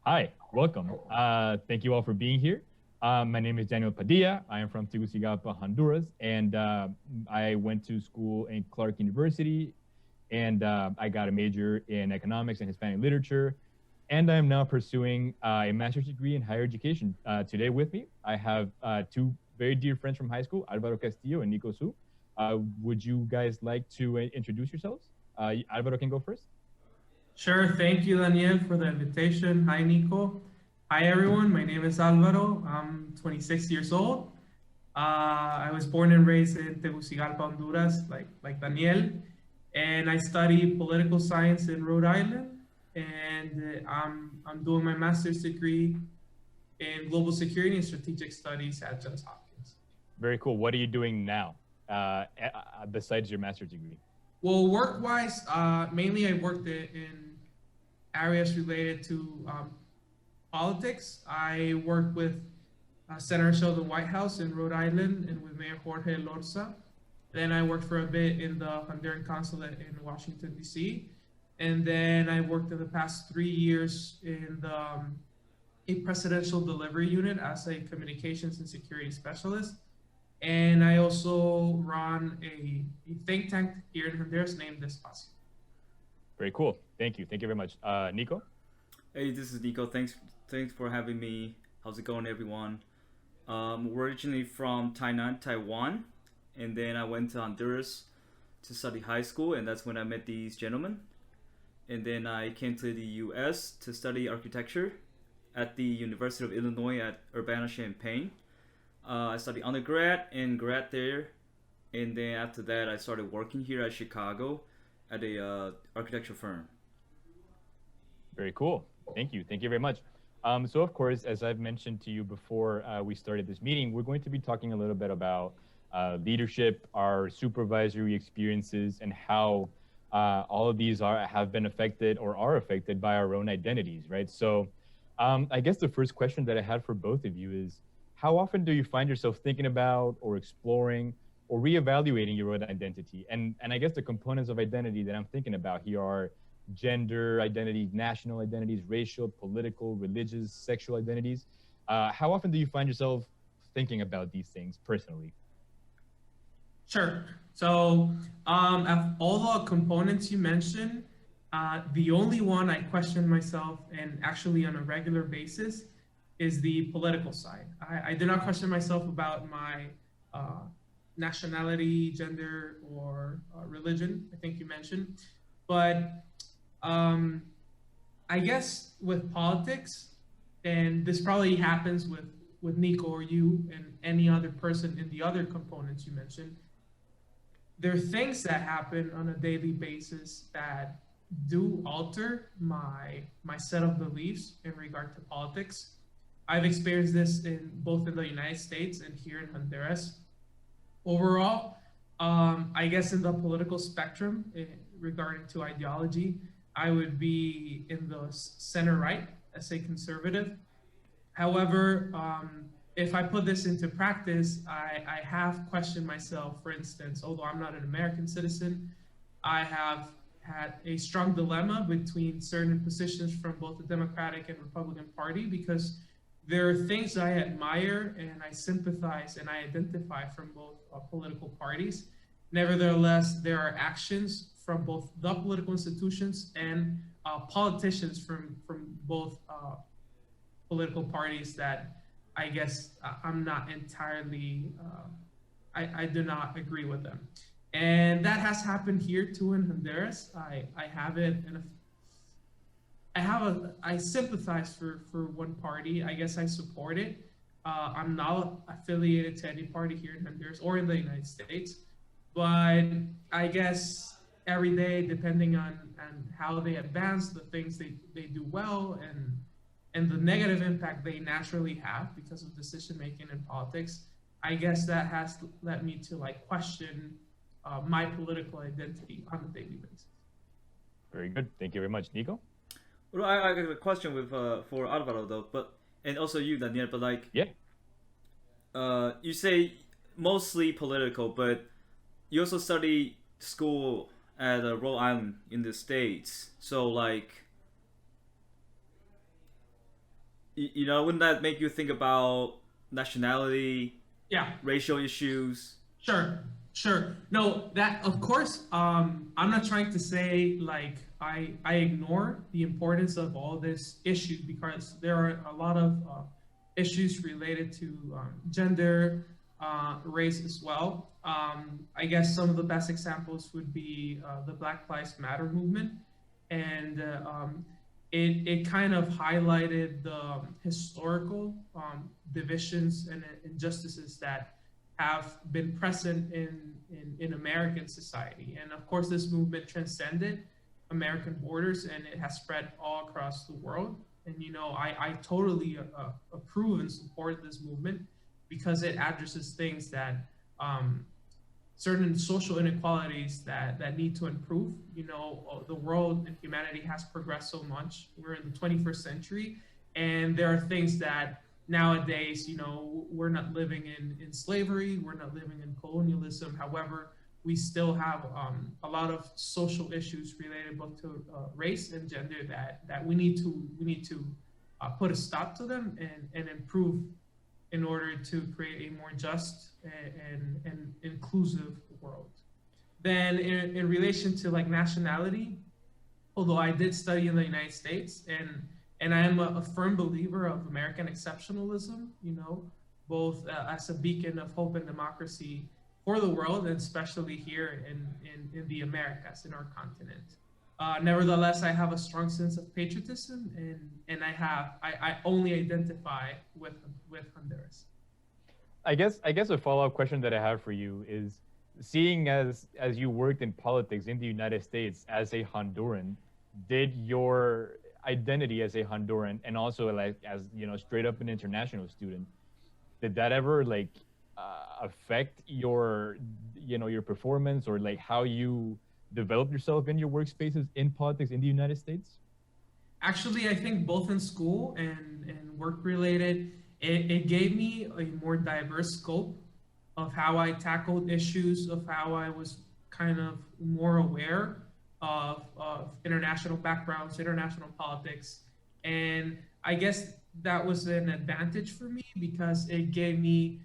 Hi, welcome. Thank you all for being here. My name is Daniel Padilla. I am from Tegucigalpa, Honduras, and I went to school in Clark University, and I got a major in economics and Hispanic literature, and I'm now pursuing a master's degree in higher education. Today with me, I have two very dear friends from high school, Alvaro Castillo and Nico. Would you guys like to introduce yourselves? Alvaro can go first. Sure. Thank you, Daniel, for the invitation. Hi, Nico. Hi, everyone. My name is Alvaro. I'm 26 years old. I was born and raised in Tegucigalpa, Honduras, like Daniel, and I study political science in Rhode Island. And I'm doing my master's degree in global security and strategic studies at Johns Hopkins. Very cool. What are you doing now besides your master's degree? Well, work-wise, mainly I worked in areas related to politics. I worked with senators of the White House in Rhode Island and with Mayor Jorge Lorza. Then I worked for a bit in the Honduran consulate in Washington, D.C. And then I worked in the past 3 years in a presidential delivery unit as a communications and security specialist. And I also run a think tank here in Honduras named Espacio. Very cool. Thank you. Thank you very much. Nico? Hey, this is Nico. Thanks for having me. How's it going, everyone? We're originally from Tainan, Taiwan, and then I went to Honduras to study high school, and that's when I met these gentlemen. And then I came to the U.S. to study architecture at the University of Illinois at Urbana-Champaign. I studied undergrad and grad there, and then after that, I started working here at Chicago at a architecture firm. Very cool. Thank you. Thank you very much. So, of course, as I've mentioned to you before we started this meeting, we're going to be talking a little bit about leadership, our supervisory experiences, and how all of these have been affected or are affected by our own identities, right? So, I guess the first question that I had for both of you is, how often do you find yourself thinking about or exploring or reevaluating your own identity? And I guess the components of identity that I'm thinking about here are gender identities, national identities, racial, political, religious, sexual identities. How often do you find yourself thinking about these things personally? Sure. So, of all the components you mentioned, the only one I question myself and actually on a regular basis is the political side. I do not question myself about my nationality, gender, or religion, I think you mentioned. But I guess with politics, and this probably happens with Nico or you and any other person in the other components you mentioned, there are things that happen on a daily basis that do alter my set of beliefs in regard to politics. I've experienced this in both in the United States and here in Honduras. Overall, I guess in the political spectrum regarding to ideology, I would be in the center right as a conservative. However, if I put this into practice, I have questioned myself. For instance, although I'm not an American citizen, I have had a strong dilemma between certain positions from both the Democratic and Republican Party because there are things I admire and I sympathize and I identify from both political parties. Nevertheless, there are actions from both the political institutions and politicians from both political parties that I guess I'm not entirely, I do not agree with them. And that has happened here too in Honduras. I have it in a I sympathize for one party. I guess I support it. I'm not affiliated to any party here in Honduras or in the United States, but I guess every day, depending on how they advance, the things they do well, and the negative impact they naturally have because of decision making in politics, I guess that has led me to like question my political identity on a daily basis. Very good. Thank you very much. Nico? Well, I got a question with for Alvaro though, but and also you, Daniel. But like, Yeah. you say mostly political, but you also study school at Rhode Island in the States. So like, wouldn't that make you think about nationality, Yeah. racial issues? Sure. No, that of course. I'm not trying to say like I ignore the importance of all this issues, because there are a lot of issues related to gender, race as well. I guess some of the best examples would be the Black Lives Matter movement, and it kind of highlighted the historical divisions and injustices that have been present in American society. And of course, this movement transcended American borders, and it has spread all across the world. And I totally approve and support this movement, because it addresses things that certain social inequalities that need to improve. The world and humanity has progressed so much. We're in the 21st century, and there are things that nowadays, we're not living in slavery, we're not living in colonialism. However, we still have a lot of social issues related both to race and gender that we need to put a stop to them and improve in order to create a more just and inclusive world. Then in relation to like nationality, although I did study in the United States, and I am a firm believer of American exceptionalism, both as a beacon of hope and democracy for the world, and especially here in the Americas, in our continent. Nevertheless, I have a strong sense of patriotism, and I only identify with Honduras. I guess a follow-up question that I have for you is, seeing as you worked in politics in the United States as a Honduran, did your identity as a Honduran, and also like as straight up an international student, did that ever like affect your your performance, or like how you develop yourself in your workspaces in politics in the United States? Actually, I think both in school and work related, it gave me a more diverse scope of how I tackled issues, of how I was kind of more aware of international backgrounds, international politics. And I guess that was an advantage for me, because it gave me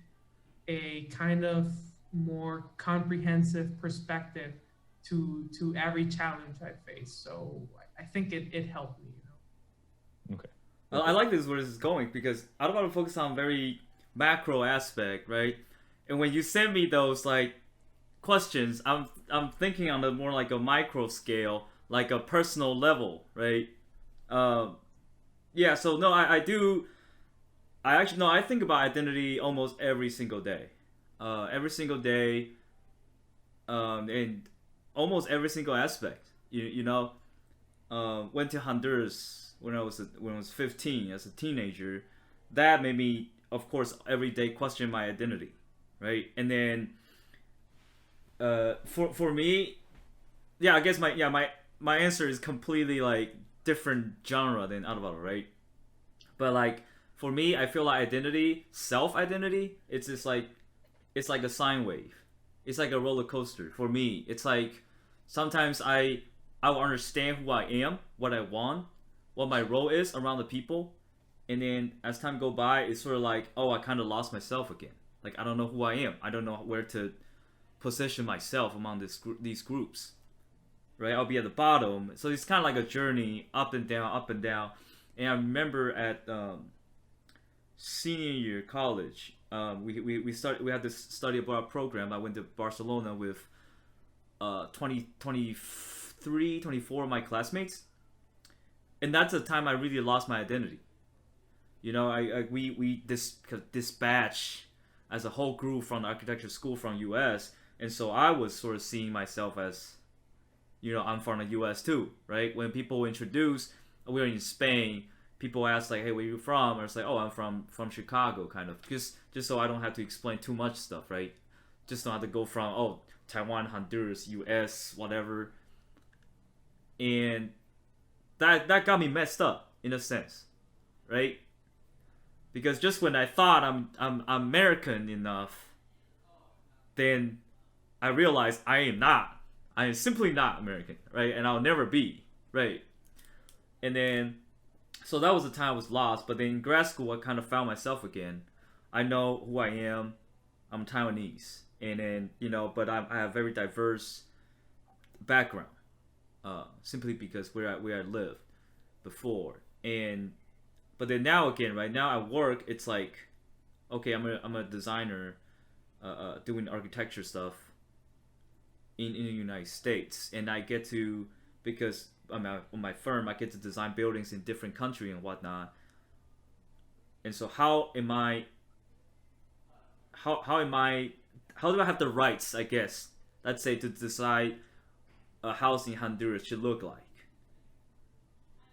a kind of more comprehensive perspective to every challenge I face. So I think it helped me. Okay. I like this where this is going, because I don't want to focus on very macro aspect, right? And when you send me those like questions, I'm thinking on a more like a micro scale, like a personal level, right? Yeah. So no, I do. I actually no. I think about identity almost every single day, and almost every single aspect. Went to Honduras when I was 15 as a teenager. That made me, of course, every day question my identity, right? And then for me, yeah, I guess my answer is completely like different genre than Alvaro, right? But like for me, I feel like identity, self identity, it's just like it's like a sine wave. It's like a roller coaster for me. It's like sometimes I will understand who I am, what I want, what my role is around the people, and then as time go by, it's sort of like, oh, I kind of lost myself again. Like I don't know who I am. I don't know where to position myself among these groups, right? I'll be at the bottom. So it's kind of like a journey, up and down, up and down. And I remember at senior year college, we had this study abroad program. I went to Barcelona with 24 of my classmates, and that's the time I really lost my identity. We dispatch as a whole group from the architecture school from US, and so I was sort of seeing myself as, I'm from the US too, right? When people introduce, we were in Spain, people ask like, hey, where you from? Or it's like, oh, I'm from Chicago, kind of, just so I don't have to explain too much stuff, right? Just don't have to go from Taiwan, Honduras, US, whatever. And that got me messed up in a sense, right? Because just when I thought I'm American enough, then I realized I am not. I am simply not American, right? And I'll never be, right? And then So that was the time I was lost. But then in grad school, I kind of found myself again. I know who I am. I'm Taiwanese, and then but I have very diverse background, simply because where I lived before, and but then now again, right now at work, it's like, okay, I'm a designer, doing architecture stuff in the United States, and I get to, because on my firm, I get to design buildings in different countries and whatnot. And so how do I have the rights, I guess, let's say, to decide a house in Honduras should look like,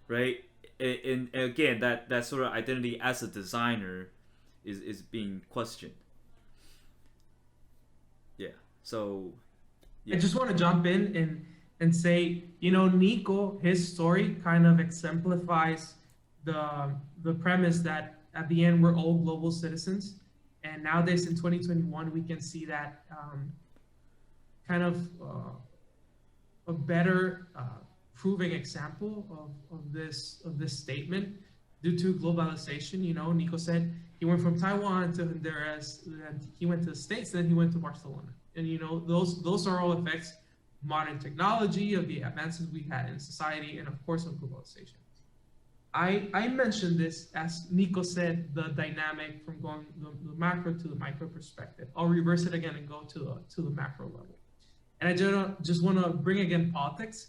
right? And again, that sort of identity as a designer is being questioned. Yeah. So I just want to jump in and say, Nico, his story kind of exemplifies the premise that at the end we're all global citizens. And nowadays in 2021, we can see that kind of a better proving example of this statement due to globalization. Nico said he went from Taiwan to Honduras, and he went to the States, then he went to Barcelona. And those are all effects of modern technology, of the advances we had in society, and of course of globalization. I mentioned this, as Nico said, the dynamic from going the macro to the micro perspective. I'll reverse it again and go to the macro level. And I just want to bring again politics.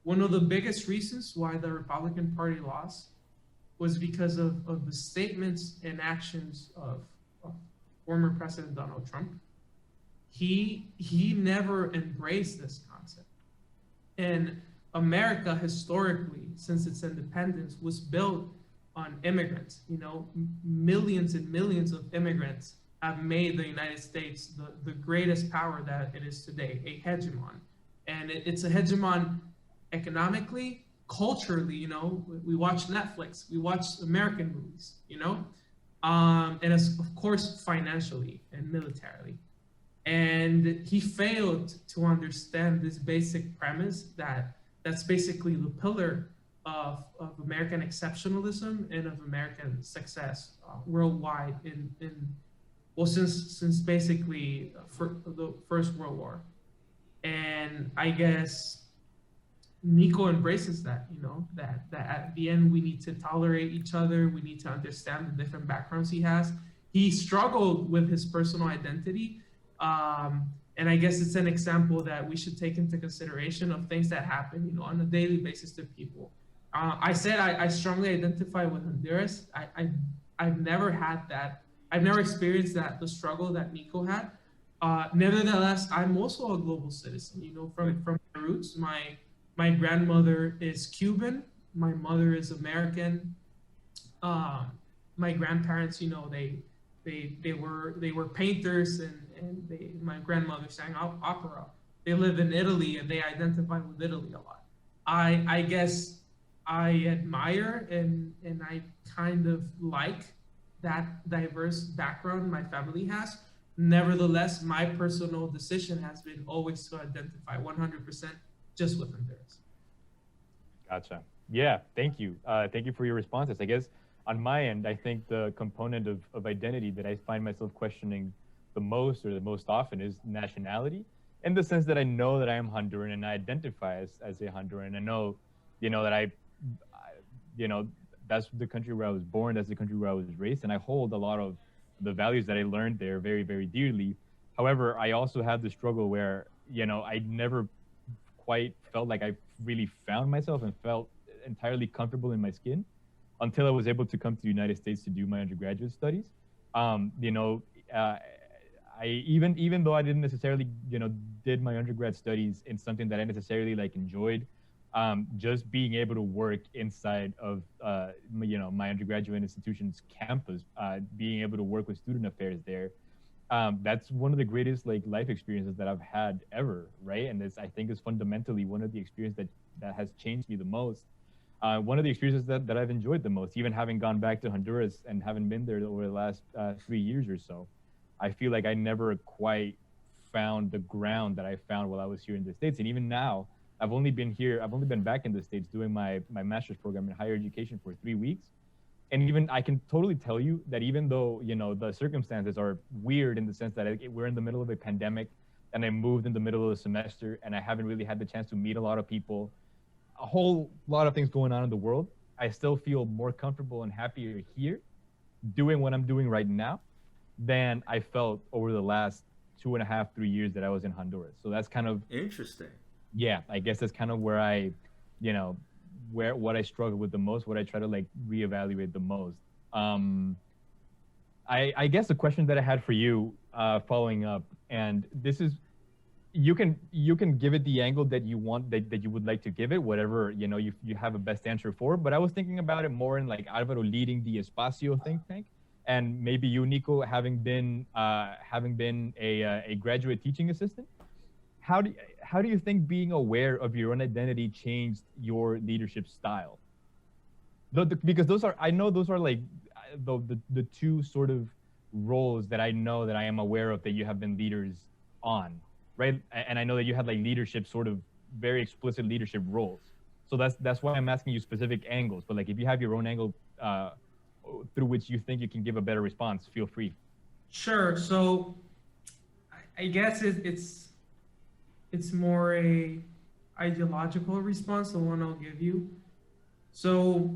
One of the biggest reasons why the Republican Party lost was because of the statements and actions of former President Donald Trump. He never embraced this concept. And America, historically, since its independence, was built on immigrants. Millions and millions of immigrants have made the United States the greatest power that it is today, a hegemon. And it's a hegemon economically, culturally. We watch Netflix, we watch American movies, and as, of course, financially and militarily. And he failed to understand this basic premise that's basically the pillar of American exceptionalism and of American success worldwide since basically for the First World War. And I guess Nico embraces that, that at the end we need to tolerate each other, we need to understand the different backgrounds he has. He struggled with his personal identity. And I guess it's an example that we should take into consideration of things that happen, on a daily basis to people. I said I strongly identify with Honduras. I've never had that. I've never experienced the struggle that Nico had. Nevertheless, I'm also a global citizen. From my roots. My grandmother is Cuban. My mother is American. My grandparents, they were painters, and my grandmother sang opera. They live in Italy, and they identify with Italy a lot. I guess I admire and I kind of like that diverse background my family has. Nevertheless, my personal decision has been always to identify 100% just with Honduras. Gotcha. Yeah, thank you. Thank you for your responses. I guess on my end, I think the component of identity that I find myself questioning the most or the most often is nationality, in the sense that I know that I am Honduran and I identify as a Honduran. I know, that I that's the country where I was born, that's the country where I was raised, and I hold a lot of the values that I learned there very, very dearly. However, I also have the struggle where, I never quite felt like I really found myself and felt entirely comfortable in my skin until I was able to come to the United States to do my undergraduate studies. I even though I didn't necessarily, did my undergrad studies in something that I necessarily enjoyed, just being able to work inside of, my undergraduate institution's campus, being able to work with student affairs there, that's one of the greatest life experiences that I've had ever, right? And this, I think, is fundamentally one of the experiences that has changed me the most. One of the experiences that I've enjoyed the most, even having gone back to Honduras and having been there over the last 3 years or so. I feel like I never quite found the ground that I found while I was here in the States. And even now, I've only been back in the States doing my master's program in higher education for 3 weeks. And even I can totally tell you that even though, the circumstances are weird in the sense that we're in the middle of a pandemic and I moved in the middle of the semester and I haven't really had the chance to meet a lot of people, a whole lot of things going on in the world, I still feel more comfortable and happier here doing what I'm doing right now than I felt over the last 2.5, 3 years that I was in Honduras. So that's kind of interesting. Yeah, I guess that's kind of where what I struggle with the most, what I try to like reevaluate the most. I guess the question that I had for you, following up, and this is, you can give it the angle that you want, that you would like to give it, whatever you have a best answer for. But I was thinking about it more in like Alvaro leading the Espacio think tank, and maybe you, Nico, having been a graduate teaching assistant. How do you think being aware of your own identity changed your leadership style? Because those are like the two sort of roles that I know that I am aware of that you have been leaders on, right? And I know that you had like leadership, sort of very explicit leadership roles. So that's why I'm asking you specific angles. But like if you have your own angle through which you think you can give a better response, feel free. Sure. So I guess it's more a ideological response, the one I'll give you. So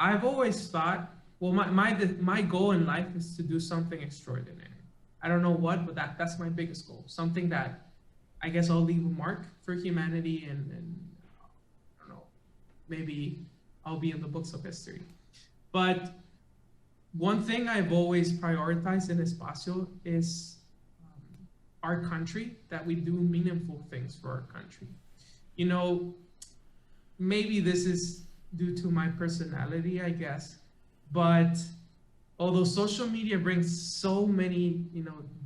I've always thought, well, my goal in life is to do something extraordinary. I don't know what, but that's my biggest goal. Something that I guess I'll leave a mark for humanity, and I don't know, maybe I'll be in the books of history. But one thing I've always prioritized in Espacio is our country, that we do meaningful things for our country. Maybe this is due to my personality, I guess, but although social media brings so many,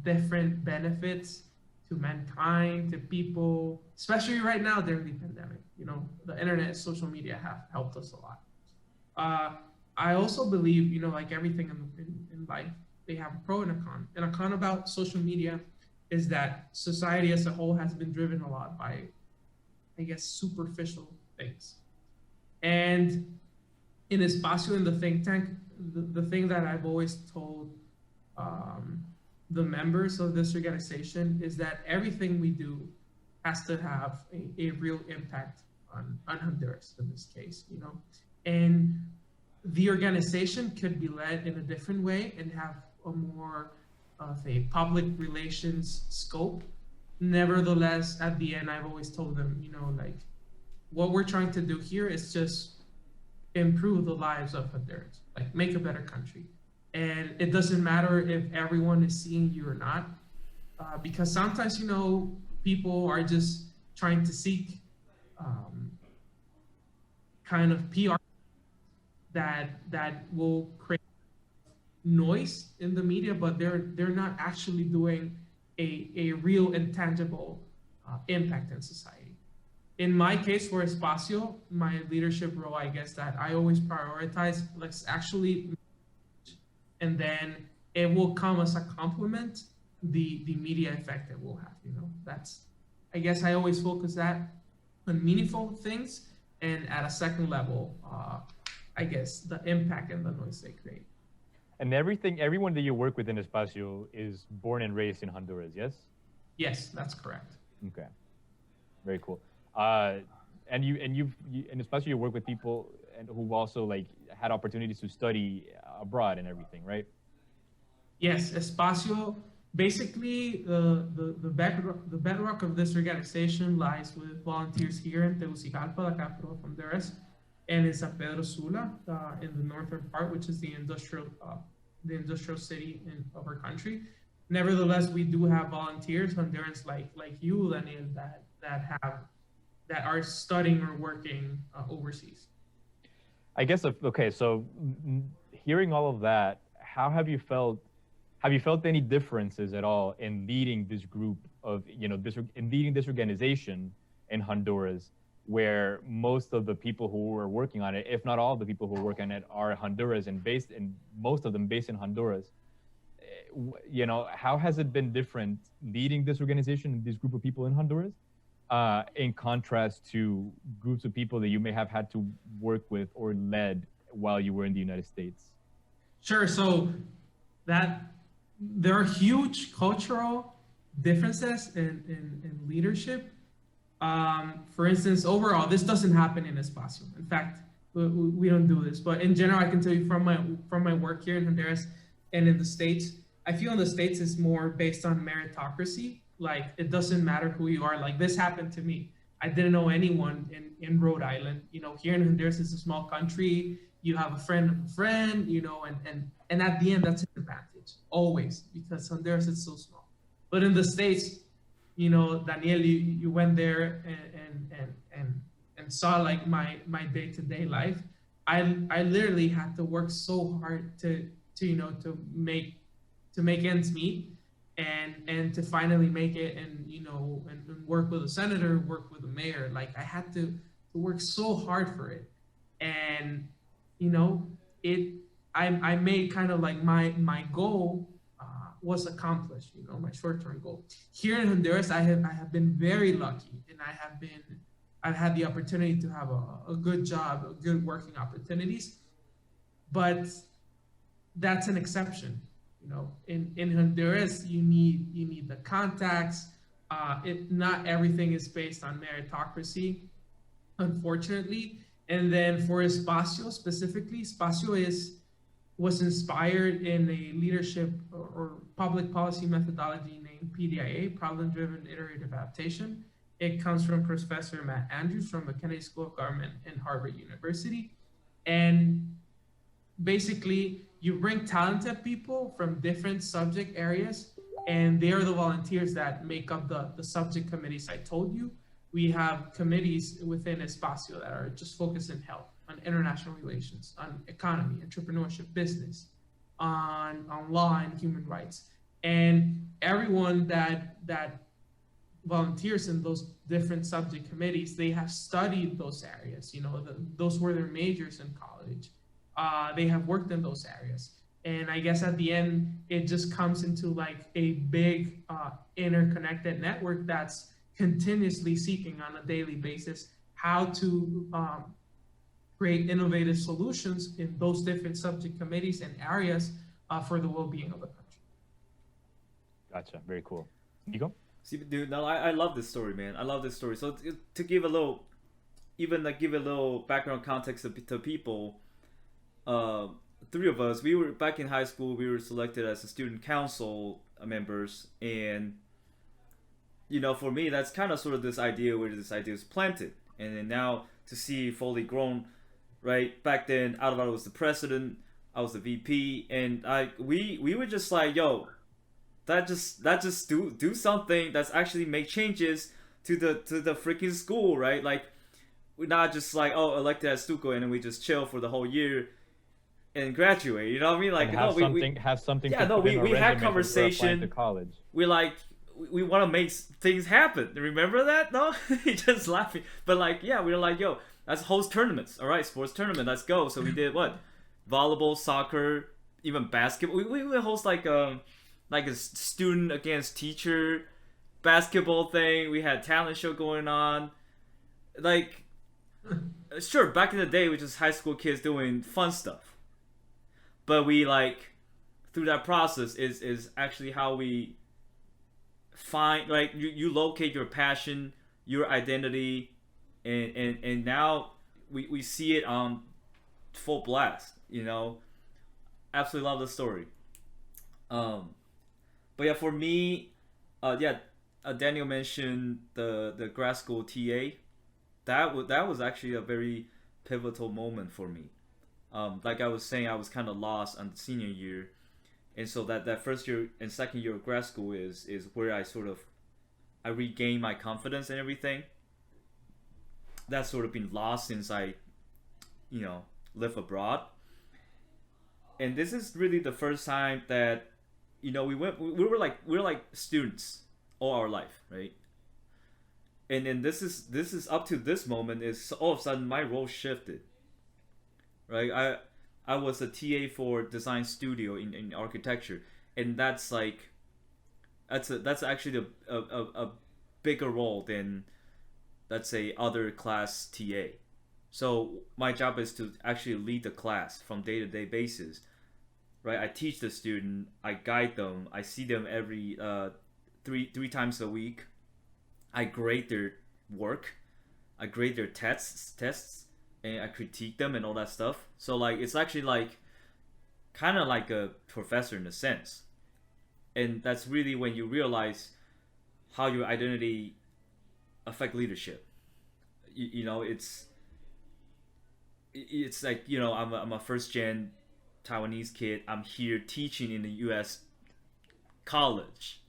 different benefits to mankind, to people, especially right now during the pandemic, the internet, social media have helped us a lot. I also believe, like everything in life, they have a pro and a con. And a con about social media is that society as a whole has been driven a lot by, I guess, superficial things. And in Espacio, in the think tank, the thing that I've always told the members of this organization is that everything we do has to have a real impact on Honduras in this case, And the organization could be led in a different way and have a more of a public relations scope. Nevertheless, at the end, I've always told them, like what we're trying to do here is just improve the lives of Honduras, like make a better country. And it doesn't matter if everyone is seeing you or not, because sometimes, people are just trying to seek kind of PR that will create noise in the media, but they're not actually doing a real and tangible impact in society. In my case for Espacio, my leadership role, I guess that I always prioritize, let's actually, and then it will come as a complement, the media effect that we'll have, that's, I guess I always focus that on meaningful things, and at a second level, I guess the impact and the noise they create. And everyone that you work with in Espacio is born and raised in Honduras, yes? Yes, that's correct. Okay, very cool. And in Espacio you work with people who've also like had opportunities to study abroad and everything, right? Yes, Espacio. Basically, the bedrock of this organization lies with volunteers here in Tegucigalpa, the capital of Honduras, and in San Pedro Sula, in the northern part, which is the industrial city of our country. Nevertheless, we do have volunteers, Hondurans like you, Daniel, that are studying or working overseas. I guess, okay, so hearing all of that, how have you felt? Have you felt any differences at all in leading this group of, in leading this organization in Honduras, where most of the people who are working on it, if not all the people who work on it, are Honduras and most of them based in Honduras? How has it been different leading this organization and this group of people in Honduras in contrast to groups of people that you may have had to work with or led while you were in the United States? Sure. So that there are huge cultural differences in leadership. For instance, overall, this doesn't happen in Espacio. In fact, we don't do this. But in general, I can tell you from my work here in Honduras and in the States, I feel in the States it's more based on meritocracy. Like it doesn't matter who you are. Like this happened to me. I didn't know anyone in Rhode Island. You know, here in Honduras, it's a small country. You have a friend of a friend, you know, and at the end, that's an advantage always because Honduras is so small. But in the States, you know, Daniel, you went there and saw like my day-to-day life. I literally had to work so hard to you know to make ends meet and to finally make it and you know and work with a senator, work with a mayor. Like I had to work so hard for it. And you know, I made kind of like my goal was accomplished, you know, my short-term goal. Here in Honduras, I have been very lucky, and I've had the opportunity to have a good job, good working opportunities, but that's an exception. You know, in Honduras, you need the contacts. Not everything is based on meritocracy, unfortunately. And then for Espacio specifically, Espacio was inspired in a leadership or public policy methodology named PDIA, Problem-Driven Iterative Adaptation. It comes from Professor Matt Andrews from the Kennedy School of Government and Harvard University. And basically, you bring talented people from different subject areas, and they are the volunteers that make up the subject committees I told you. We have committees within Espacio that are just focused in health, on international relations, on economy, entrepreneurship, business, on law and human rights. And everyone that volunteers in those different subject committees, they have studied those areas. You know, those were their majors in college. They have worked in those areas. And I guess at the end, it just comes into like a big interconnected network that's continuously seeking on a daily basis how to create innovative solutions in those different subject committees and areas for the well-being of the country. Gotcha. Very cool. Nico? See, dude, no, I love this story, man. I love this story. So to give a little, even like give a little background context to people, three of us, we were back in high school. We were selected as the student council members, and you know, for me, that's kind of sort of this idea where this idea is planted, and then now to see fully grown, right? Back then, Alvaro was the president, I was the VP, and we were just like, yo, that just do something that's actually make changes to the freaking school, right? Like we're not just like, oh, elected as Stuco and then we just chill for the whole year and graduate. You know what I mean? Like have no, have something. Yeah, no, we had conversation. To college. We like we want to make things happen. Remember that? No, he just laughing. But like, yeah, we were like, yo, let's host tournaments. All right, sports tournament. Let's go. So we did what? Volleyball, soccer, even basketball. We would host like a student against teacher basketball thing. We had talent show going on. Like, sure, back in the day, we just high school kids doing fun stuff. But we like through that process is actually how we find, like, you locate your passion, your identity, and now we see it on full blast. You know, absolutely love the story. But yeah, for me, Daniel mentioned the grad school TA. That was actually a very pivotal moment for me. Like I was saying, I was kind of lost on the senior year, and so that first year and second year of grad school is where I regained my confidence and everything. That's sort of been lost since I, live abroad. And this is really the first time that, we were like students all our life, right? And then this is up to this moment is all of a sudden my role shifted, right? I was a TA for design studio in architecture, and that's actually a bigger role than let's say, other class TA. So my job is to actually lead the class from day-to-day basis, right? I teach the student, I guide them, I see them every three times a week. I grade their work, I grade their tests, and I critique them and all that stuff. So like it's actually like kind of like a professor in a sense, and that's really when you realize how your identity affect leadership. You know, it's like, you know, I'm a first gen Taiwanese kid. I'm here teaching in the U.S. college.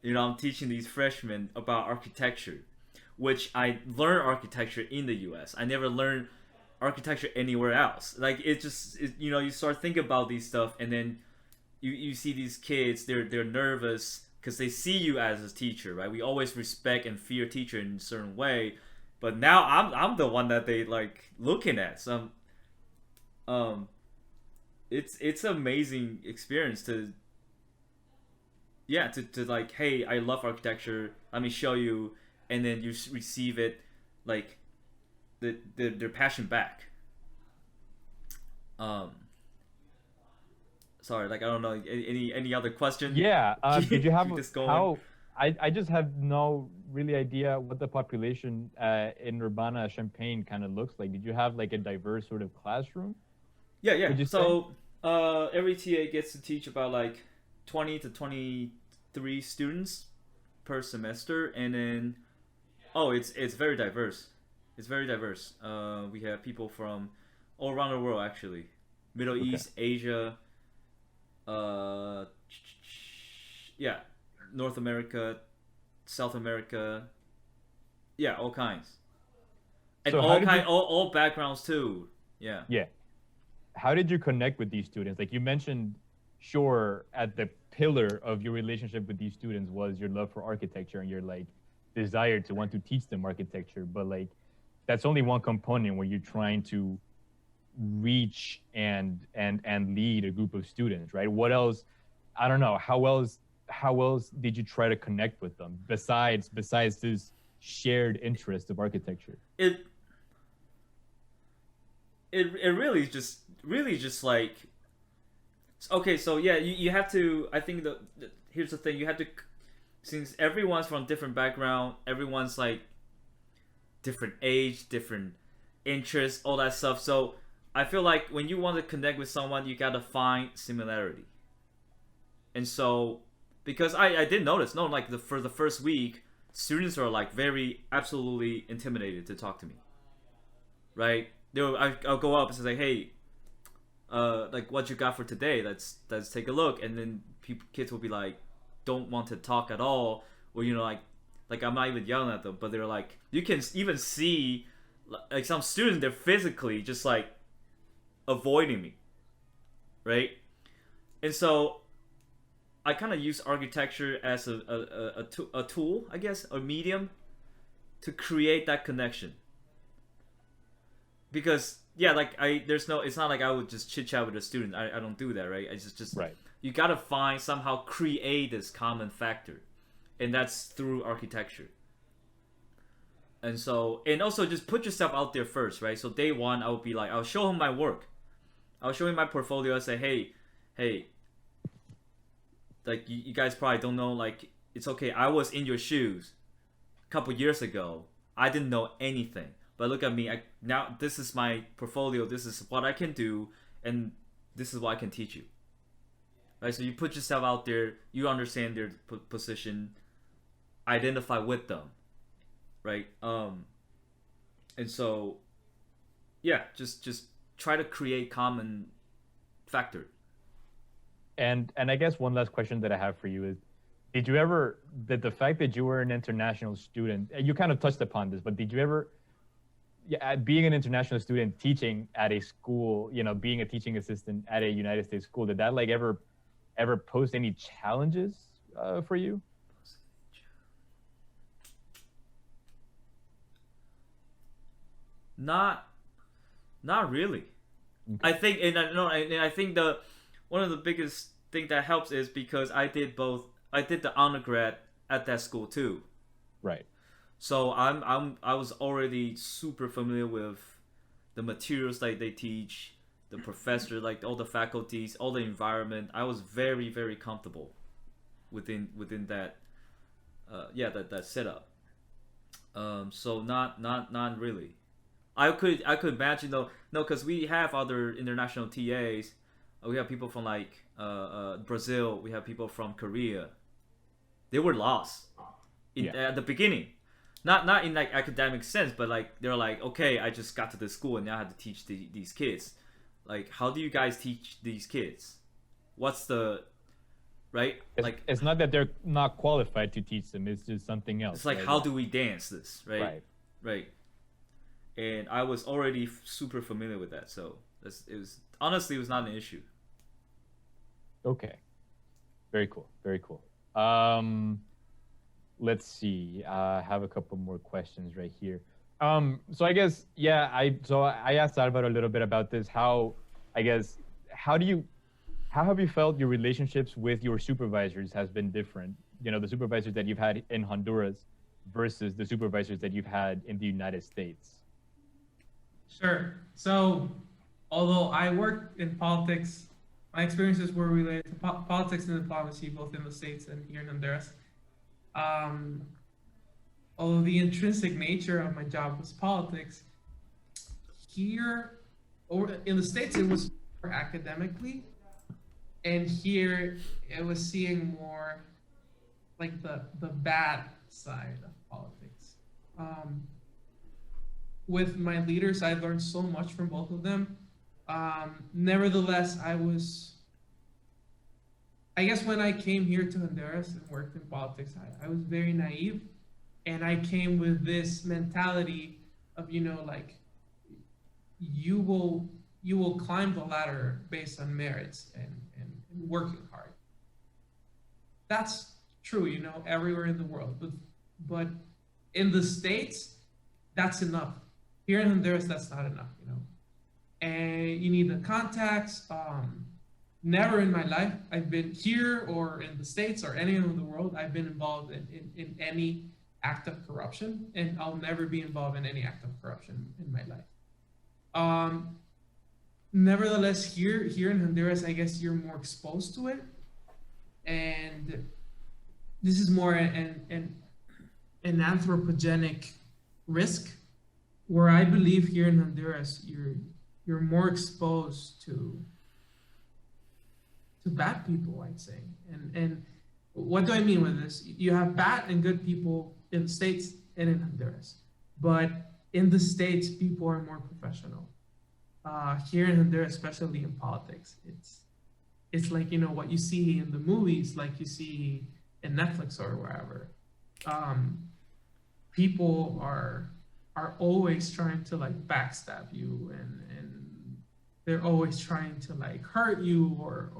You know, I'm teaching these freshmen about architecture, which I learned architecture in the U.S. I never learned architecture anywhere else. Like you know, you start thinking about these stuff, and then you see these kids. They're nervous because they see you as a teacher, right? We always respect and fear teacher in a certain way, but now I'm the one that they like looking at. So it's an amazing experience to like, hey, I love architecture, let me show you, and then you receive it like their passion back. Sorry, like I don't know, any other question? Yeah. Did you have this going? how? I just have no really idea what the population in Urbana-Champaign kind of looks like. Did you have like a diverse sort of classroom? Yeah. So every TA gets to teach about like 20 to 23 students per semester, and then it's very diverse. It's very diverse. We have people from all around the world, actually. Middle East, Asia, North America, South America, all kinds, and So all backgrounds too. Yeah. Yeah. How did you connect with these students? Like you mentioned, sure, at the pillar of your relationship with these students was your love for architecture and your like desire to want to teach them architecture, but like that's only one component where you're trying to reach and lead a group of students, right? What else? I don't know. How else did you try to connect with them besides this shared interest of architecture? It really just like, okay, so yeah, you have to, I think here's the thing, you have to, since everyone's from different background, everyone's like different age, different interests, all that stuff. So I feel like when you want to connect with someone, you gotta find similarity. And so, because I did notice, no, like for the first week, students are like very absolutely intimidated to talk to me, right? I'll go up and say, hey, like what you got for today? Let's take a look. And then kids will be like, don't want to talk at all, or you know, like I'm not even yelling at them, but they're like, you can even see like some students, they're physically just like avoiding me, right? And so I kind of use architecture as a tool, I guess, a medium to create that connection. Because like it's not like I would just chit chat with a student. I don't do that, right? I just right. You gotta somehow create this common factor, and that's through architecture. And so, and also just put yourself out there first, right? So day one, I'll show him my work. I'll show him my portfolio. I say, hey, like you guys probably don't know, like it's okay. I was in your shoes a couple years ago. I didn't know anything, but look at me. Now this is my portfolio. This is what I can do, and this is what I can teach you. Right? So you put yourself out there. You understand their position. Identify with them. Right? And so, yeah, just try to create common factor. And I guess one last question that I have for you is, did the fact that you were an international student, you kind of touched upon this, but did you ever, being an international student teaching at a school, you know, being a teaching assistant at a United States school, did that like ever pose any challenges for you? Not really. Okay. I think, and I think one of the biggest thing that helps is because I did the undergrad at that school too. Right. So I was already super familiar with the materials that they teach, the professor, like all the faculties, all the environment. I was very, very comfortable within that that setup. So not really. I could imagine though, no, because we have other international TAs. We have people from like Brazil. We have people from Korea. They were lost at the beginning, not in like academic sense, but like they're like, okay, I just got to the school and now I have to teach these kids. Like, how do you guys teach these kids? What's the right? Like, it's not that they're not qualified to teach them. It's just something else. it's like, right? how do we dance this, right? Right. Right. And I was already super familiar with that, so it was honestly, it was not an issue. Okay. Very cool. Very cool. Let's see. I have a couple more questions right here. So I guess, I asked Alvaro a little bit about this. How have you felt your relationships with your supervisors has been different? You know, the supervisors that you've had in Honduras versus the supervisors that you've had in the United States. Sure. So, although I worked in politics, my experiences were related to politics and diplomacy, both in the States and here in Honduras. Although the intrinsic nature of my job was politics, here or in the States it was more academically, and here it was seeing more like the bad side of politics. With my leaders, I learned so much from both of them. Nevertheless, I guess when I came here to Honduras and worked in politics, I was very naive, and I came with this mentality of, like, you will climb the ladder based on merits and working hard. That's true, everywhere in the world, but in the States, that's enough. Here in Honduras, that's not enough, and you need the contacts. Never in my life, I've been here or in the States or anywhere in the world, I've been involved in any act of corruption, and I'll never be involved in any act of corruption in my life. Nevertheless, here in Honduras, I guess you're more exposed to it, and this is more an anthropogenic risk, where I believe here in Honduras, you're more exposed to bad people, I'd say. And what do I mean with this? You have bad and good people in the States and in Honduras, but in the States, people are more professional. Here in Honduras, especially in politics, it's like, what you see in the movies, like you see in Netflix or wherever. People are always trying to like backstab you, and they're always trying to like hurt you or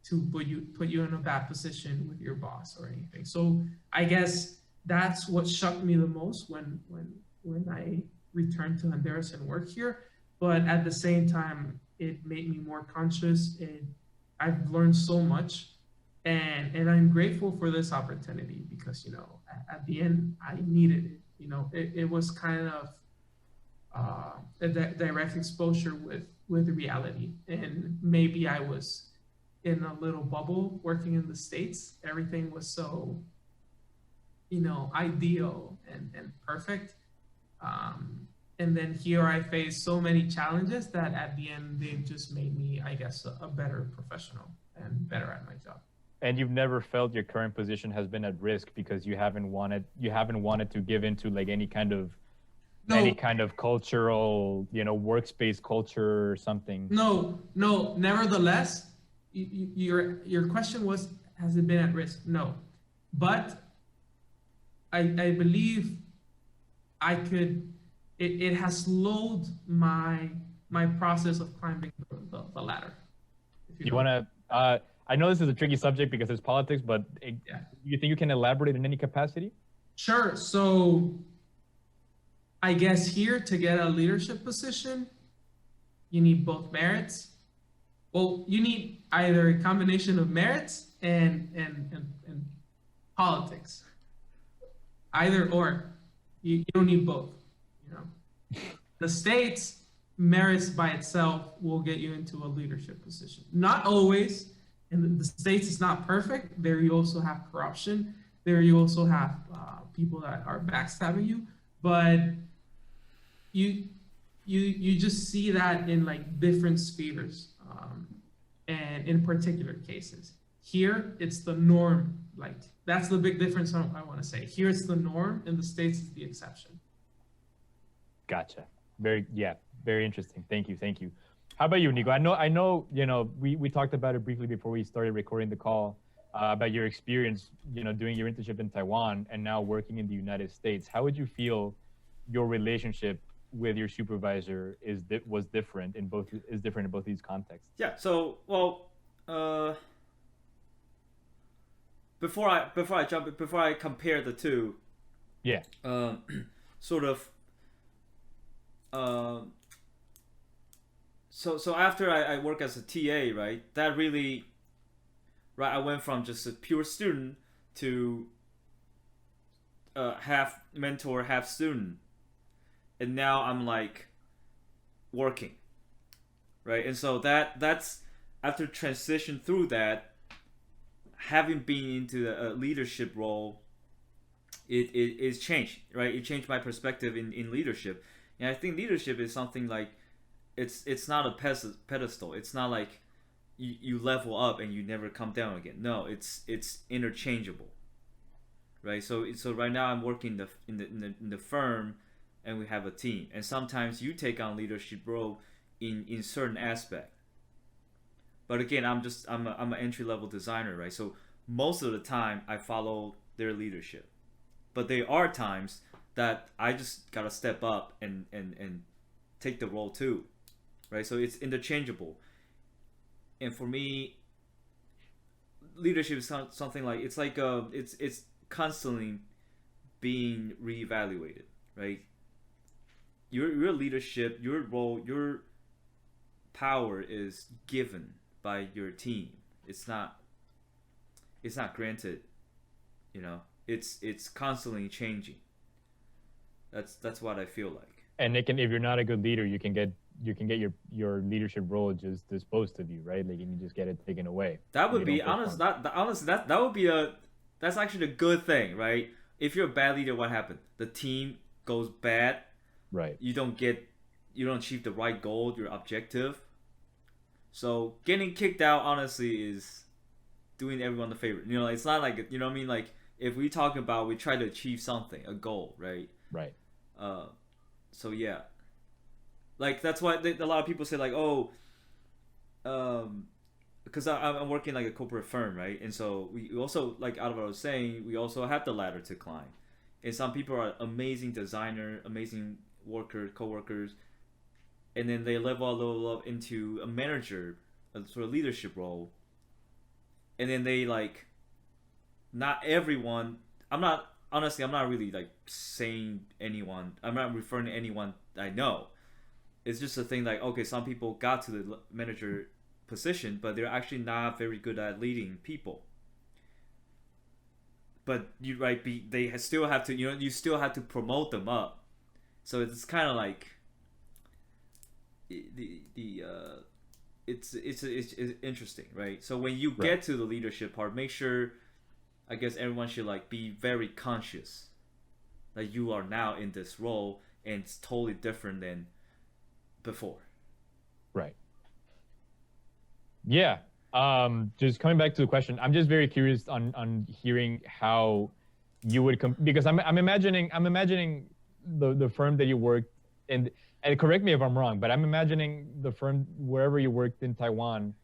to put you in a bad position with your boss or anything. So I guess that's what shocked me the most when I returned to Honduras and worked here. But at the same time, it made me more conscious, and I've learned so much, and I'm grateful for this opportunity because, at the end, I needed it. It was kind of a direct exposure with reality. And maybe I was in a little bubble working in the States. Everything was so, ideal and perfect. And then here I faced so many challenges that at the end, they just made me, I guess, a better professional and better at my job. And you've never felt your current position has been at risk because you haven't wanted to give into like any kind of cultural, workspace culture or something. No. Nevertheless, your question was, has it been at risk? No, but I believe it has slowed my process of climbing the ladder. You want to? I know this is a tricky subject because it's politics, but you think you can elaborate in any capacity? Sure. So I guess here to get a leadership position, you need both merits. Well, you need either a combination of merits and politics. either or. You don't need both. You know, the States merits by itself will get you into a leadership position. Not always. In the States, it's not perfect. There you also have corruption. There you also have people that are backstabbing you. But you just see that in like different spheres, and in particular cases. Here, it's the norm. Like that's the big difference I want to say. Here, it's the norm. In the States, it's the exception. Gotcha. Very interesting. Thank you. How about you, Nico? I know, we talked about it briefly before we started recording the call, about your experience, doing your internship in Taiwan and now working in the United States. How would you feel your relationship with your supervisor is different in both these contexts? Yeah. So, well, before I compare the two, yeah, sort of. So after I work as a TA, right? That really, right? I went from just a pure student to half mentor, half student, and now I'm like working, right? And so that's after transition through that, having been into a leadership role, it's changed, right? It changed my perspective in leadership. And I think leadership is something like, it's not a pedestal. It's not like you level up and you never come down again. No, it's interchangeable, right? So right now I'm working in the firm, and we have a team. And sometimes you take on leadership role in certain aspect. But again, I'm an entry level designer, right? So most of the time I follow their leadership, but there are times that I just gotta step up and take the role too, right? So it's interchangeable. And for me, leadership is something like it's constantly being reevaluated, right? Your leadership, your role, your power is given by your team. It's not granted, It's constantly changing. That's what I feel like. And if you're not a good leader, you can get your leadership role just disposed of you, right? Like you can just get it taken away. That would be honest. That would be that's actually a good thing, right? If you're a bad leader, what happened? The team goes bad. Right. You don't achieve the right goal, your objective. So getting kicked out, honestly, is doing everyone a favor. It's not like, you know what I mean? Like if we talk about, we try to achieve something, a goal, right? Right. So yeah, like that's why a lot of people say like, oh, because I'm working like a corporate firm, right? And so we also, like Alvaro was saying, we also have the ladder to climb. And some people are amazing designer, amazing co-workers, and then they level up into a manager, a sort of leadership role. And then they like, not everyone. I'm not really like saying anyone. I'm not referring to anyone I know. It's just a thing like, okay, some people got to the manager position, but they're actually not very good at leading people. But they still have to, you still have to promote them up. So it's kind of like it's interesting, right? So when you get to the leadership part, make sure, I guess everyone should like be very conscious that you are now in this role and it's totally different than before. Right. Yeah. Just coming back to the question, I'm just very curious on hearing how you would because I'm imagining the firm that you worked in, and correct me if I'm wrong, but I'm imagining the firm wherever you worked in Taiwan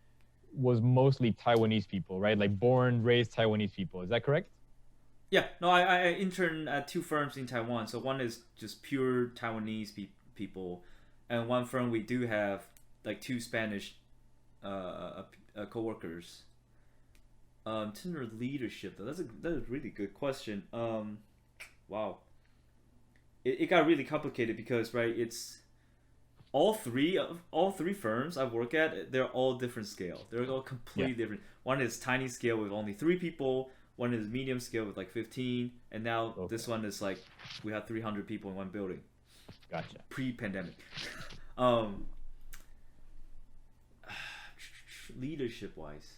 was mostly Taiwanese people, right? Like born, raised Taiwanese people. Is that correct? Yeah. No, I interned at two firms in Taiwan. So one is just pure Taiwanese people, and one firm we do have like two Spanish co-workers. In terms of leadership, though, that's a really good question. Wow. It got really complicated because, right, it's all three firms I work at, they're all different scale. They're all completely different. One is tiny scale with only 3 people. one is medium scale with like 15, and now this one is like we have 300 people in one building. Gotcha. Pre-pandemic. Leadership wise,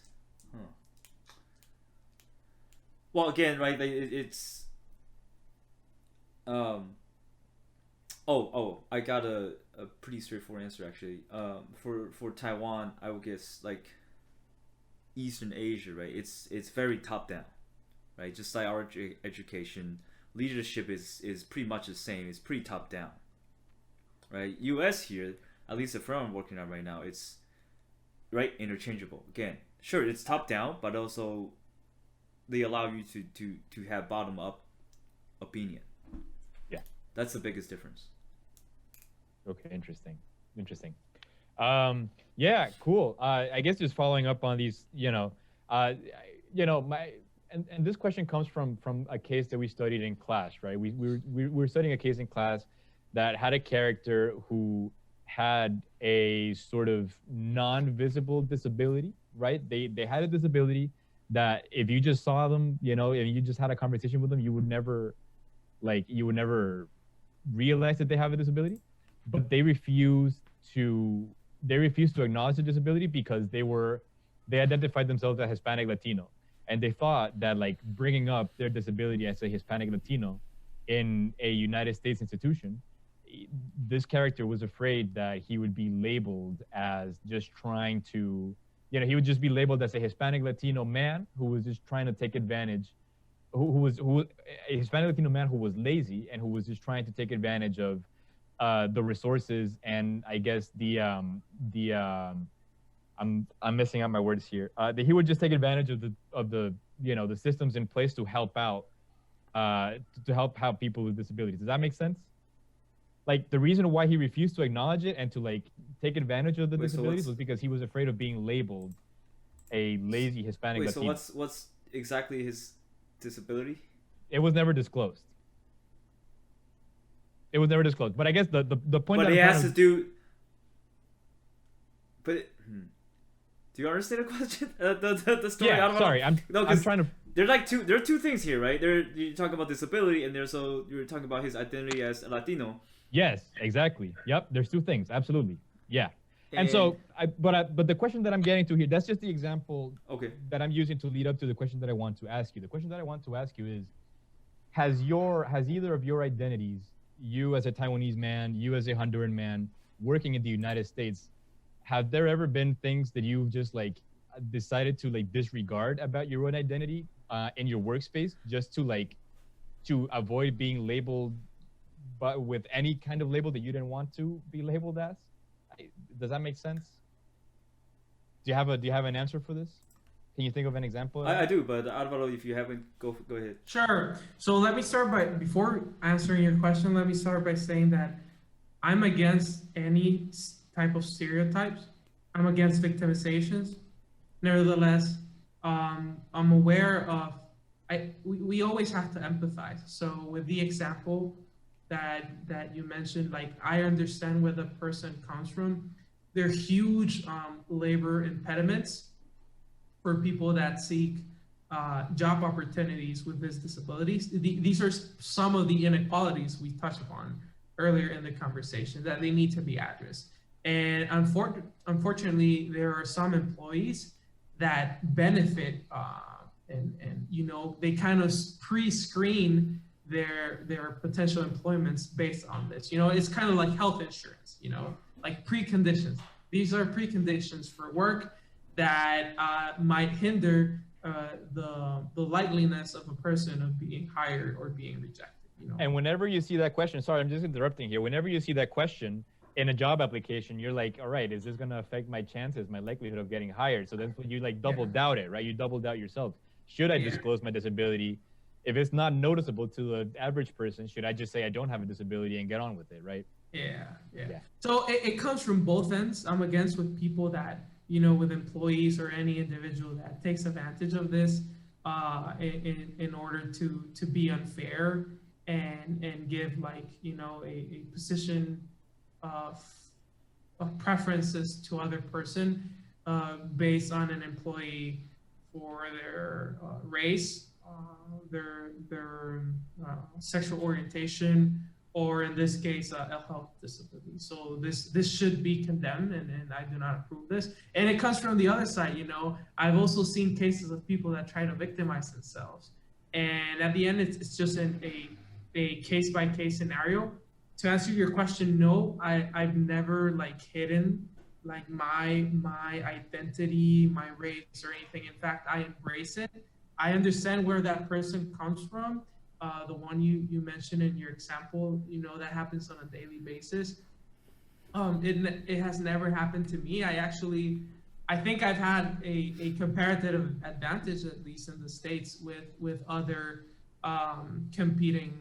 well, again, right, it's I got a pretty straightforward answer actually. For Taiwan, I would guess like Eastern Asia, right? It's very top down, right? Just like our education, leadership is pretty much the same. It's pretty top down, right? US here, at least the firm I'm working on right now, it's right interchangeable. Again, sure, it's top down, but also they allow you to have bottom up opinion. Yeah, that's the biggest difference. Okay, interesting. Yeah, cool. I guess just following up on these, and this question comes from a case that we studied in class, right? We were studying a case in class that had a character who had a sort of non-visible disability, right? They had a disability that if you just saw them, and you just had a conversation with them, you would never realize that they have a disability. But they refused to acknowledge the disability because they identified themselves as Hispanic Latino, and they thought that like bringing up their disability as a Hispanic Latino in a United States institution, this character was afraid that he would be labeled as just trying to, he would just be labeled as a Hispanic Latino man who was just trying to take advantage, who was a Hispanic Latino man who was lazy and who was just trying to take advantage of the resources and I guess I'm messing up my words here. That he would just take advantage of the the systems in place to help out people with disabilities. Does that make sense? Like the reason why he refused to acknowledge it and to like take advantage of the disabilities was because he was afraid of being labeled a lazy Hispanic Latino. So what's exactly his disability? It was never disclosed. But I guess the point. But it has to do. But do you understand the question? The story. Yeah, sorry. I'm trying to. There are two things here, right? You talk about disability, and you're talking about his identity as a Latino. Yes, exactly. Yep. There's two things. Absolutely. Yeah. And so, but the question that I'm getting to here, that's just the example that I'm using to lead up to the question that I want to ask you. The question that I want to ask you is, has either of your identities, you as a Taiwanese man, you as a Honduran man, working in the United States, have there ever been things that you've just like decided to like disregard about your own identity in your workspace just to avoid being labeled but with any kind of label that you didn't want to be labeled as? Does that make sense? Do you have an answer for this? Can you think of an example? I do, but Alvaro, if you haven't, go ahead. Sure. So let me start before answering your question, let me start by saying that I'm against any type of stereotypes. I'm against victimizations. Nevertheless, I'm aware of, we always have to empathize. So with the example that you mentioned, like I understand where the person comes from. There are huge labor impediments for people that seek job opportunities with these disabilities. These are some of the inequalities we touched upon earlier in the conversation that they need to be addressed. And unfortunately, there are some employees that benefit and they kind of pre-screen their potential employments based on this. It's kind of like health insurance, like preconditions. These are preconditions for work that might hinder the likeliness of a person of being hired or being rejected. And whenever you see that question, sorry, I'm just interrupting here. Whenever you see that question in a job application, you're like, all right, is this going to affect my chances, my likelihood of getting hired? So then you like double doubt it, right? You double doubt yourself. Should I disclose my disability? If it's not noticeable to the average person, should I just say I don't have a disability and get on with it, right? Yeah. So it comes from both ends. I'm against with people that, with employees or any individual that takes advantage of this in order to be unfair and give a position of preferences to other person based on an employee for their race, sexual orientation, or in this case, a health disability. So this should be condemned, and I do not approve this. And it comes from the other side. I've also seen cases of people that try to victimize themselves, and at the end, it's just a case by case scenario. To answer your question, no, I've never hidden my identity, my race, or anything. In fact, I embrace it. I understand where that person comes from. The one you mentioned in your example, that happens on a daily basis. It has never happened to me. I think I've had a comparative advantage, at least in the States, with other competing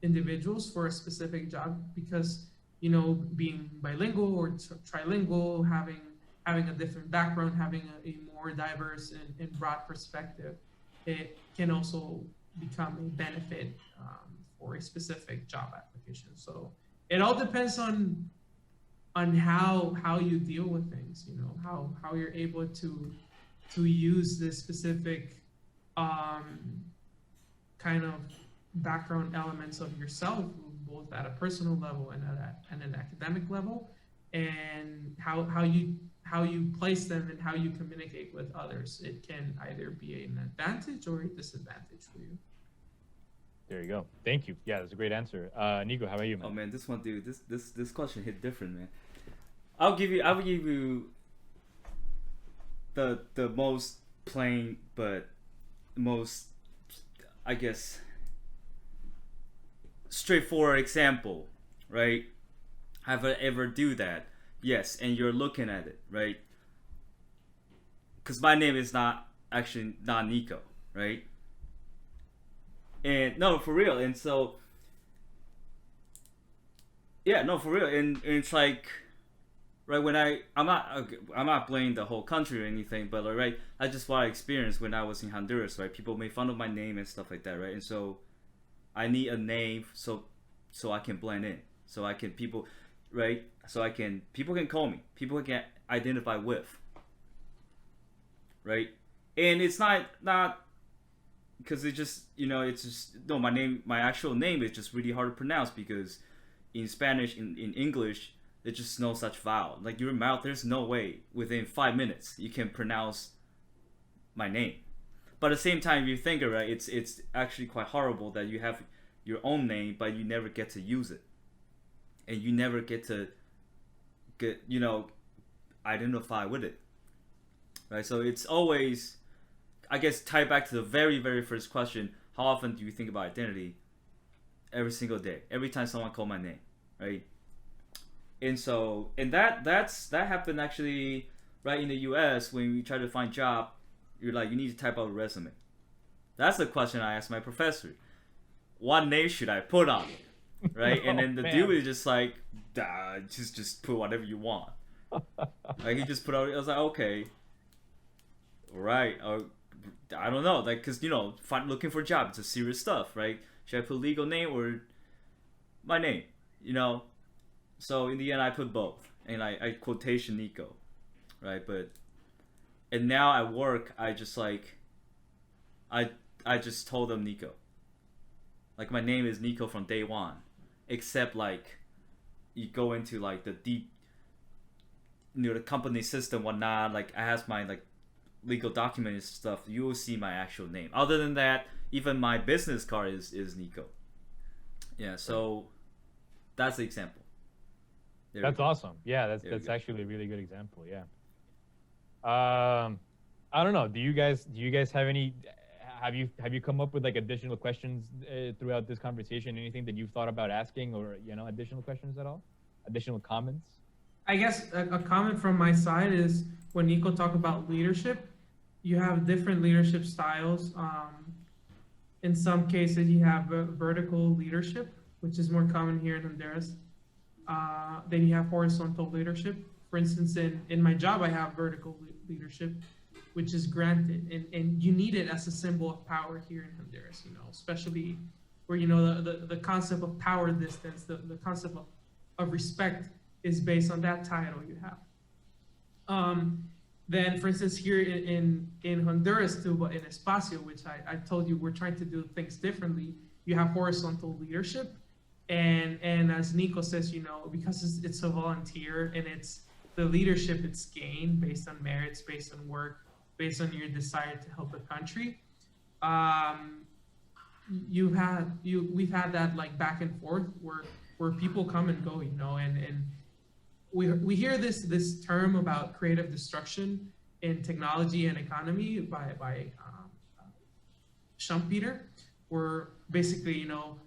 individuals for a specific job, because being bilingual or trilingual, having a different background, having a more diverse and broad perspective, it can also become a benefit for a specific job application. So it all depends on how you deal with things, how you're able to use this specific kind of background elements of yourself, both at a personal level and at an academic level, and how you place them and how you communicate with others. It can either be an advantage or a disadvantage for you. There you go. Thank you. Yeah, that's a great answer. Nico, how about you, man? Oh man, this one, dude, this question hit different, man. I'll give you the most plain but most, I guess, straightforward example, right? Have I ever do that? Yes, and you're looking at it, right? Because my name is not Nico, right? And no, for real. And so, yeah, no, for real. And it's like, right, when I'm not blaming the whole country or anything, but right, that's just what I experienced when I was in Honduras, right? People made fun of my name and stuff like that, right? And so I need a name so I can blend in, so I can people can call me, people can identify with, right? And it's not because it just it's just no, my actual name is just really hard to pronounce, because in Spanish, in English, there's just no such vowel. Like your mouth, there's no way within 5 minutes you can pronounce my name. But at the same time, if you think of it, it's actually quite horrible that you have your own name, but you never get to use it, and you never get identify with it, right? So it's always, I guess, tied back to the very, very first question: how often do you think about identity? Every single day, every time someone calls my name, right? And so, that happened actually right in the U.S. when we try to find job. You're like, you need to type out a resume. That's the question I asked my professor. What name should I put on it? Right? And then the dude is just like, just put whatever you want. Like, he just put out, I was like, okay. Right. I don't know. Like, because, looking for a job, it's a serious stuff, right? Should I put legal name or my name? So in the end, I put both. And I quotation Nico. Right? And now at work, I just I just told them Nico. Like, my name is Nico from day one, except you go into the deep, the company system, whatnot. Like, I have my legal documents and stuff. You will see my actual name. Other than that, even my business card is Nico. Yeah. So that's the example. That's awesome. Yeah, that's actually a really good example. Yeah. I don't know. Do you guys have any? Have you come up with additional questions throughout this conversation? Anything that you've thought about asking, or additional questions at all? Additional comments? I guess a comment from my side is, when Nico talked about leadership, you have different leadership styles. In some cases, you have vertical leadership, which is more common here in Honduras. Then you have horizontal leadership. For instance, in my job, I have vertical leadership, which is granted, and you need it as a symbol of power here in Honduras, especially where, the concept of power distance, the concept of respect is based on that title you have. then, for instance, here in Honduras too, but in Espacio, which I told you we're trying to do things differently, you have horizontal leadership. And as Nico says, you know, because it's a volunteer and it's the leadership it's gained based on merits, based on work, based on your desire to help the country. We've had that like back and forth where people come and go, you know, and we hear this term about creative destruction in technology and economy by Schumpeter, where basically, you know,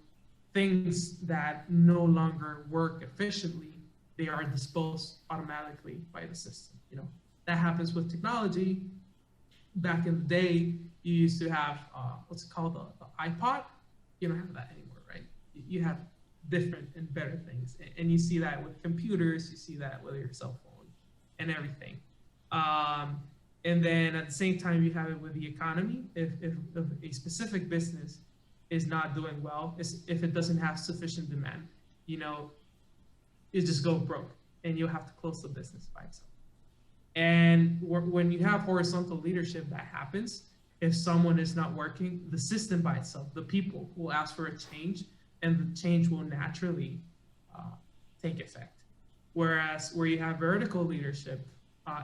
things that no longer work efficiently, they are disposed automatically by the system. You know, that happens with technology. Back in the day, you used to have what's called the iPod. You don't have that anymore, right? You have different and better things, and you see that with computers. You see that with your cell phone and everything. And then at the same time, you have it with the economy. If a specific business is not doing well, if it doesn't have sufficient demand, you know, it just go broke and you'll have to close the business by itself. And when you have horizontal leadership, that happens. If someone is not working, the system by itself, the people will ask for a change, and the change will naturally take effect. Whereas where you have vertical leadership,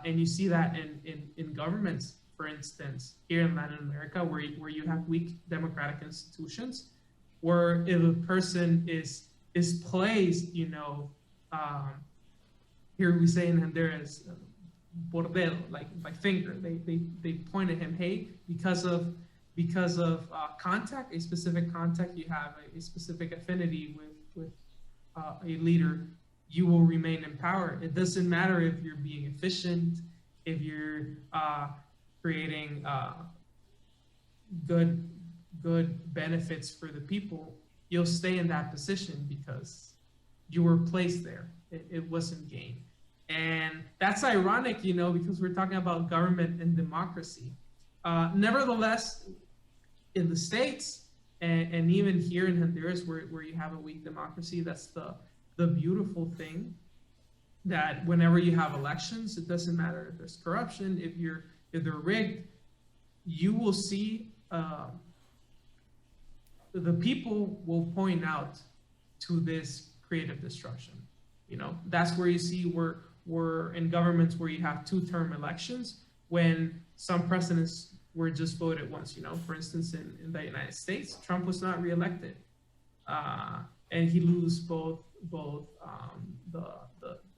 and you see that in governments, for instance, here in Latin America, where you have weak democratic institutions, where if a person is placed, you know, here we say in Honduras, por dedo, like by finger, they point at him, hey, because of contact, a specific contact, you have a specific affinity with a leader, you will remain in power. It doesn't matter if you're being efficient, if you're creating good benefits for the people, you'll stay in that position because you were placed there. It wasn't gained. And that's ironic, you know, because we're talking about government and democracy. Nevertheless, in the States, and even here in Honduras, where you have a weak democracy, that's the beautiful thing, that whenever you have elections, it doesn't matter if there's corruption, if they're rigged, you will see the people will point out to this creative destruction. You know, that's where you see we're in governments where you have two-term elections, when some presidents were just voted once. You know, for instance, in the United States, Trump was not reelected, and he lose both the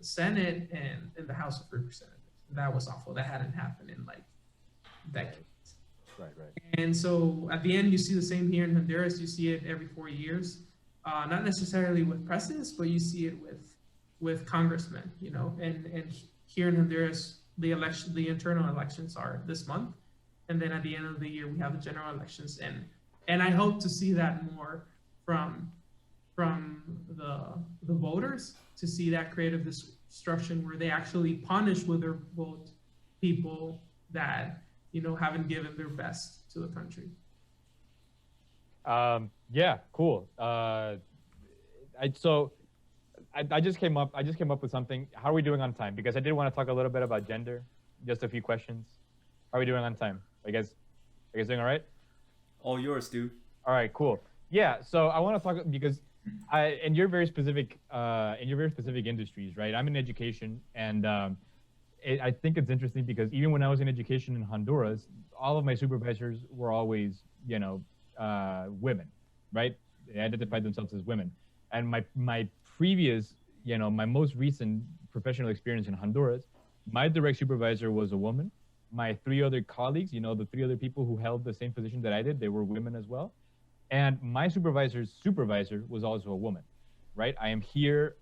Senate and the House of Representatives. That was awful. That hadn't happened in like decades. Right. And so at the end, you see the same here in Honduras. You see it every 4 years, not necessarily with presidents, but you see it with congressmen. You know, and here in Honduras, the internal elections are this month, and then at the end of the year we have the general elections, and I hope to see that more from the voters, to see that creative destruction where they actually punish with their vote people that, you know, haven't given their best to the country. Yeah, cool. I just came up with something. How are we doing on time? Because I did want to talk a little bit about gender. Just a few questions. How are we doing on time? Are you guys doing all right? All yours, dude. All right, cool. Yeah, so I want to talk because in your very specific industries, right? I'm in education, and I think it's interesting because even when I was in education in Honduras, all of my supervisors were always, you know, women, right? They identified themselves as women. And my previous, you know, my most recent professional experience in Honduras, my direct supervisor was a woman. My three other colleagues, you know, the three other people who held the same position that I did, they were women as well. And my supervisor's supervisor was also a woman, right? I am here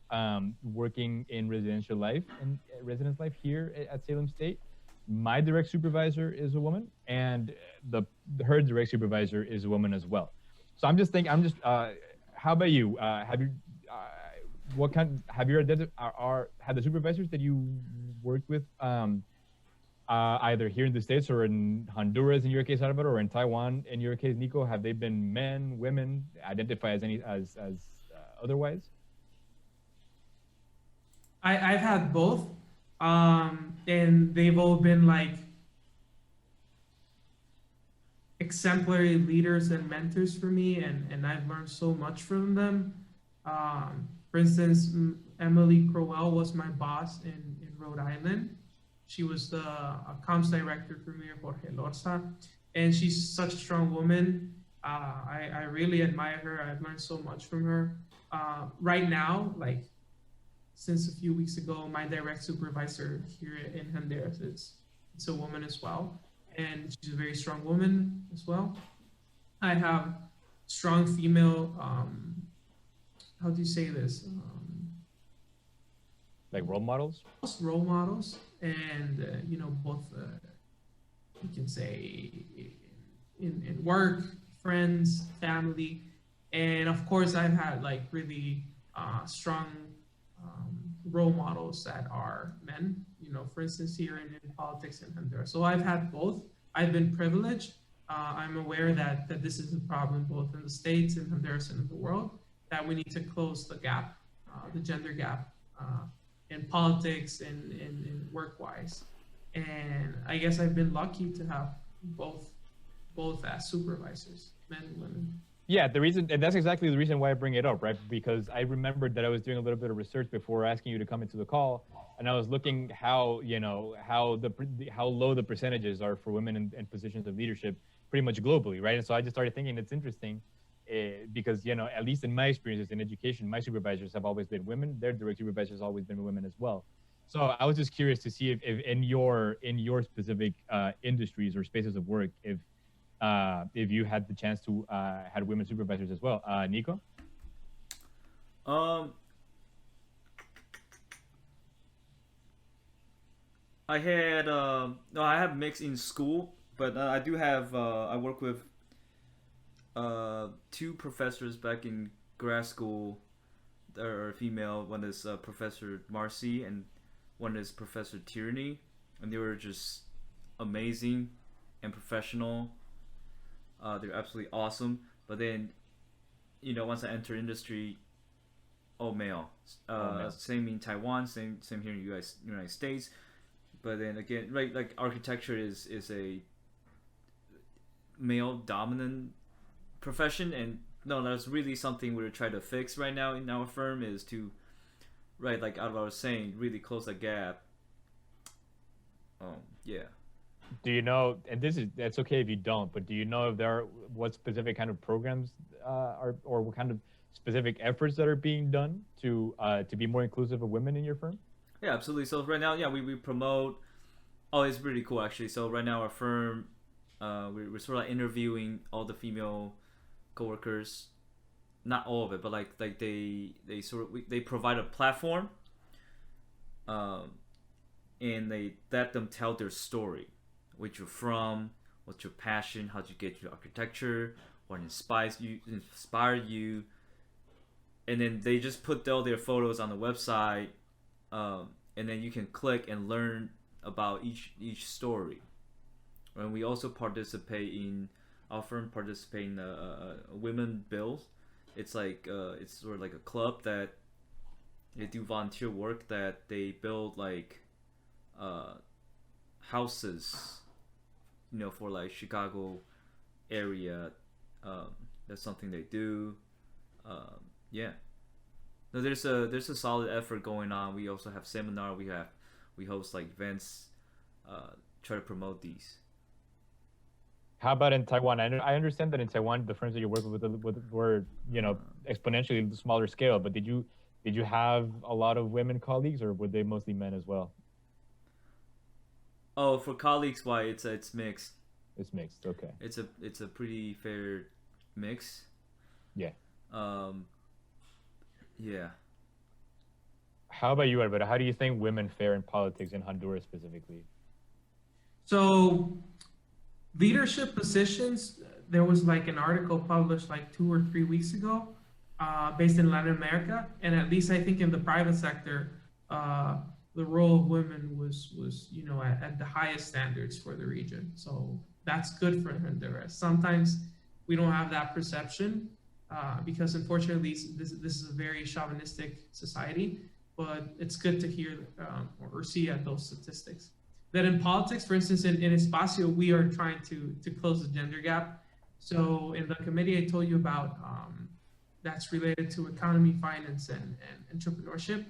working in residence life here at Salem State. My direct supervisor is a woman, and her direct supervisor is a woman as well. So how about you? Have you had the supervisors that you worked with either here in the States or in Honduras in your case, Alvaro, or in Taiwan in your case, Nico? Have they been men, women, identify as otherwise? I've had both. And they've all been like exemplary leaders and mentors for me, and I've learned so much from them. For instance, Emily Crowell was my boss in Rhode Island. She was the comms director for Mayor Jorge Lorza, and she's such a strong woman. I really admire her. I've learned so much from her. Right now, like since a few weeks ago, my direct supervisor here in Honduras, it's a woman as well, and she's a very strong woman as well. I have strong female, how do you say this? Like role models? Role models, and you know, both you can say in work, friends, family, and of course I've had like really strong role models that are men, you know, for instance here in politics in Honduras. So I've had both. I've been privileged. I'm aware that this is a problem both in the States, in Honduras, and in the world, that we need to close the gap, the gender gap, in politics and work-wise. And I guess I've been lucky to have both as supervisors, men and women. Yeah, the reason, and that's exactly the reason why I bring it up, right? Because I remembered that I was doing a little bit of research before asking you to come into the call, and I was looking how, you know, how low the percentages are for women in positions of leadership, pretty much globally, right? And so I just started thinking it's interesting, because, you know, at least in my experiences in education, my supervisors have always been women. Their direct supervisors have always been women as well. So I was just curious to see if in your specific industries or spaces of work, if you had the chance to had women supervisors as well. Nico? I had no, I have mixed in school, but I do have I work with two professors back in grad school that are female. One is Professor Marcy and one is Professor Tierney, and they were just amazing and professional. They're absolutely awesome. But then, you know, once I enter industry, all male. Same in Taiwan, same here in the United States. But then again, right, like architecture is a male dominant profession, and no, that's really something we're trying to fix right now in our firm, is to, right, like Alvaro was saying, really close that gap. Yeah. Do you know, and that's okay if you don't, but do you know if there are what specific kind of programs or what kind of specific efforts that are being done to be more inclusive of women in your firm? Yeah, absolutely. So right now, yeah, we promote. Oh, it's really cool actually. So right now, our firm, we're sort of like interviewing all the female coworkers, not all of it, but like they they provide a platform, and they let them tell their story, where you're from, what's your passion, how'd you get into architecture, what inspired you, and then they just put all their photos on the website. And then you can click and learn about each story. And we also participate in, our firm participate in women build. It's like it's sort of like a club that they do volunteer work, that they build like houses, you know, for like Chicago area. That's something they do. Yeah. No, there's a solid effort going on. We also have seminar. We host like events, try to promote these. How about in Taiwan? I understand that in Taiwan, the firms that you're working with were, you know, exponentially smaller scale. But did you have a lot of women colleagues, or were they mostly men as well? Oh, for colleagues, why it's mixed. It's mixed. Okay. It's a pretty fair mix. Yeah. Yeah. How about you, Alvaro? How do you think women fare in politics in Honduras specifically? So, leadership positions, there was like an article published like 2 or 3 weeks ago, based in Latin America, and at least I think in the private sector, the role of women was you know at the highest standards for the region. So that's good for Honduras. Sometimes we don't have that perception, because unfortunately this is a very chauvinistic society. but it's good to hear or see at those statistics. That in politics, for instance, in Espacio, we are trying to close the gender gap. So in the committee I told you about, that's related to economy, finance, and entrepreneurship,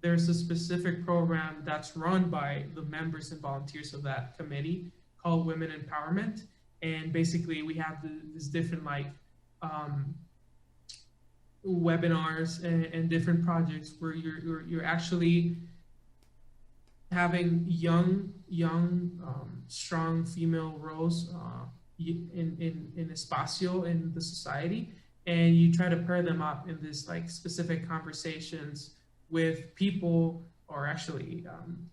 there's a specific program that's run by the members and volunteers of that committee called Women Empowerment. And basically we have this different webinars and different projects where you're actually having young strong female roles in Espacio in the society, and you try to pair them up in this specific conversations with people, or actually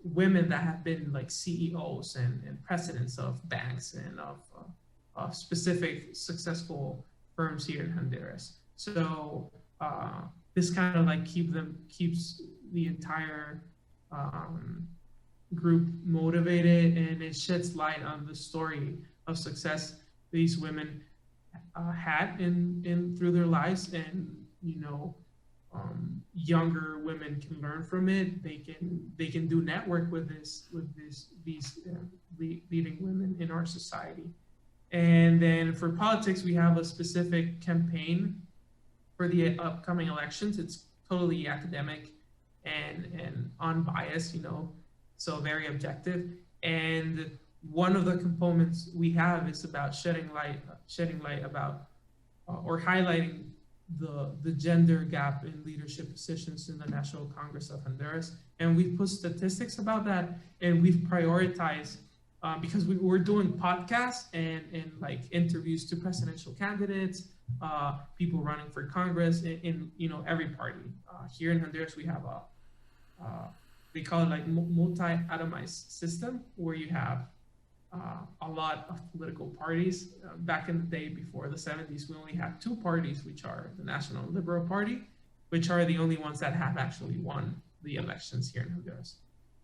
women that have been CEOs and presidents of banks and of specific successful firms here in Honduras. So this kind of keeps the entire group motivated, and it sheds light on the story of success these women had in through their lives, and younger women can learn from it. They can do network with these leading women in our society. And then for politics, we have a specific campaign for the upcoming elections. It's totally academic and unbiased, so very objective. And one of the components we have is about shedding light about or highlighting the gender gap in leadership positions in the National Congress of Honduras. And we've put statistics about that, and we've prioritized because we're doing podcasts and interviews to presidential candidates, people running for Congress in every party. Here in Honduras, we have they call it multi-atomized system, where you have a lot of political parties. Back in the day, before the 70s, we only had two parties, which are the National and Liberal Party, which are the only ones that have actually won the elections here in Honduras.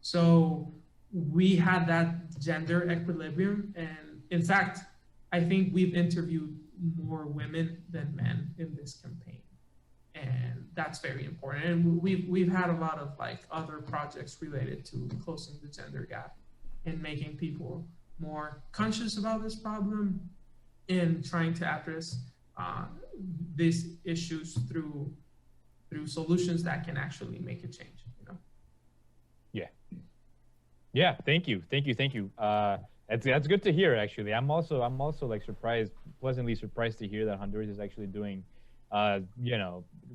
So we had that gender equilibrium, and in fact, I think we've interviewed more women than men in this campaign, and that's very important. And we've had a lot of other projects related to closing the gender gap and making people more conscious about this problem and trying to address these issues through solutions that can actually make a change. Yeah. Thank you. That's good to hear. Actually, I'm also pleasantly surprised to hear that Honduras is actually doing,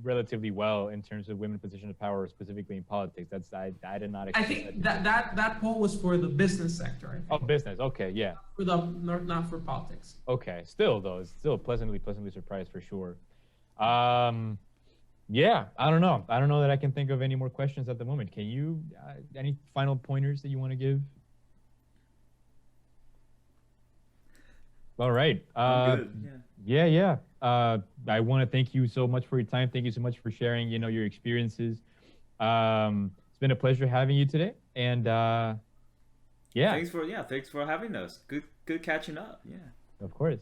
relatively well in terms of women position of power, specifically in politics. I did not expect. I think that poll was for the business sector. I think. Oh, business. Okay, yeah. Not for politics. Okay, still pleasantly surprised for sure. Yeah, I don't know that I can think of any more questions at the moment. Can you any final pointers that you want to give? All right. Good. Yeah. Yeah. I want to thank you so much for your time. Thank you so much for sharing, your experiences. It's been a pleasure having you today. And yeah. Thanks for having us. Good catching up. Yeah. Of course.